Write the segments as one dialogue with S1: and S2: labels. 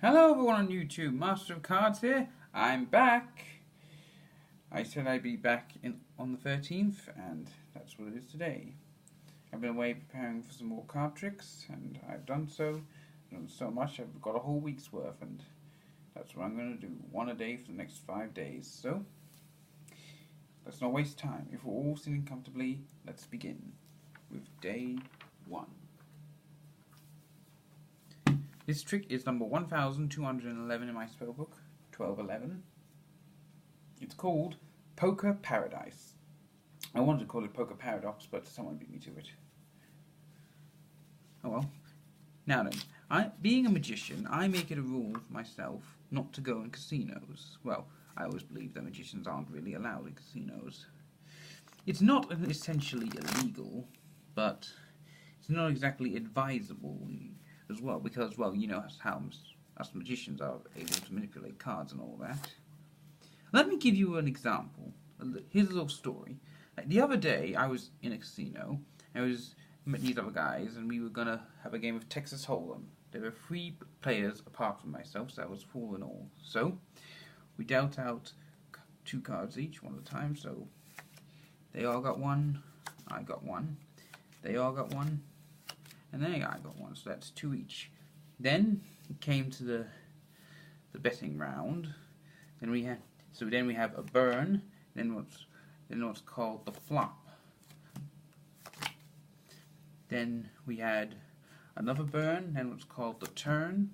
S1: Hello everyone on YouTube, Master of Cards here. I'm back. I said I'd be back on the 13th, and that's what it is today. I've been away preparing for some more card tricks, and I've done so. Much, I've got a whole week's worth, and that's what I'm going to do. One a day for the next 5 days. So, let's not waste time. If we're all sitting comfortably, let's begin with day 1. This trick is number 1211 in my spellbook, 1211. It's called Poker Paradise. I wanted to call it Poker Paradox, but someone beat me to it. Oh well. Now then, being a magician, I make it a rule for myself not to go in casinos. Well, I always believe that magicians aren't really allowed in casinos. It's not essentially illegal, but it's not exactly advisable as well, because, well, you know how us magicians are able to manipulate cards and all that. Let me give you an example. Here's a little story. Like, the other day, I was in a casino, and I met these other guys, and we were going to have a game of Texas Hold'em. There were 3 players apart from myself, so that was 4 in all. So, we dealt out 2 cards each, one at a time, so they all got 1, I got 1, they all got 1, and then I got 1, so that's 2 each. Then it came to the betting round. Then we have a burn. Then what's called the flop. Then we had another burn. Then what's called the turn.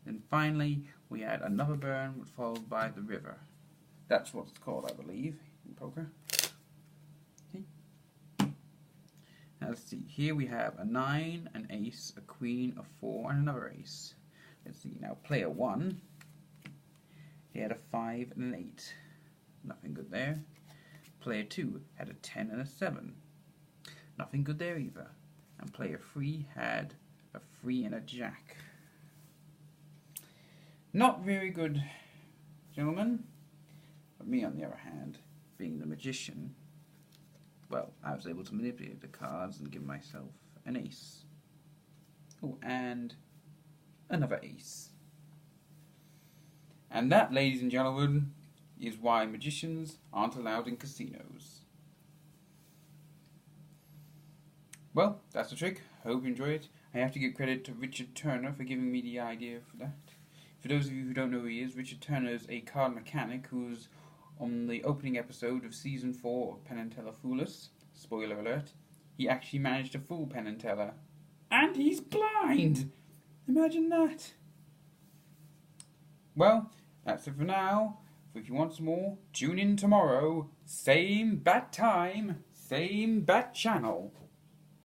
S1: Then finally we had another burn, followed by the river. That's what it's called, I believe, in poker. Now let's see, here we have a 9, an ace, a queen, a 4, and another ace. Let's see, now player 1, he had a 5 and an 8. Nothing good there. Player 2 had a 10 and a 7. Nothing good there either. And player 3 had a 3 and a jack. Not very good, gentlemen. But me, on the other hand, being the magician, well, I was able to manipulate the cards and give myself an ace. Oh, and another ace. And that, ladies and gentlemen, is why magicians aren't allowed in casinos. Well, that's the trick. I hope you enjoy it. I have to give credit to Richard Turner for giving me the idea for that. For those of you who don't know who he is, Richard Turner is a card mechanic who's on the opening episode of Season 4 of Penn Teller Fool Us. Spoiler alert. He actually managed to fool Penn Teller. And he's blind! Imagine that. Well, that's it for now. If you want some more, tune in tomorrow. Same bat time, same bat channel.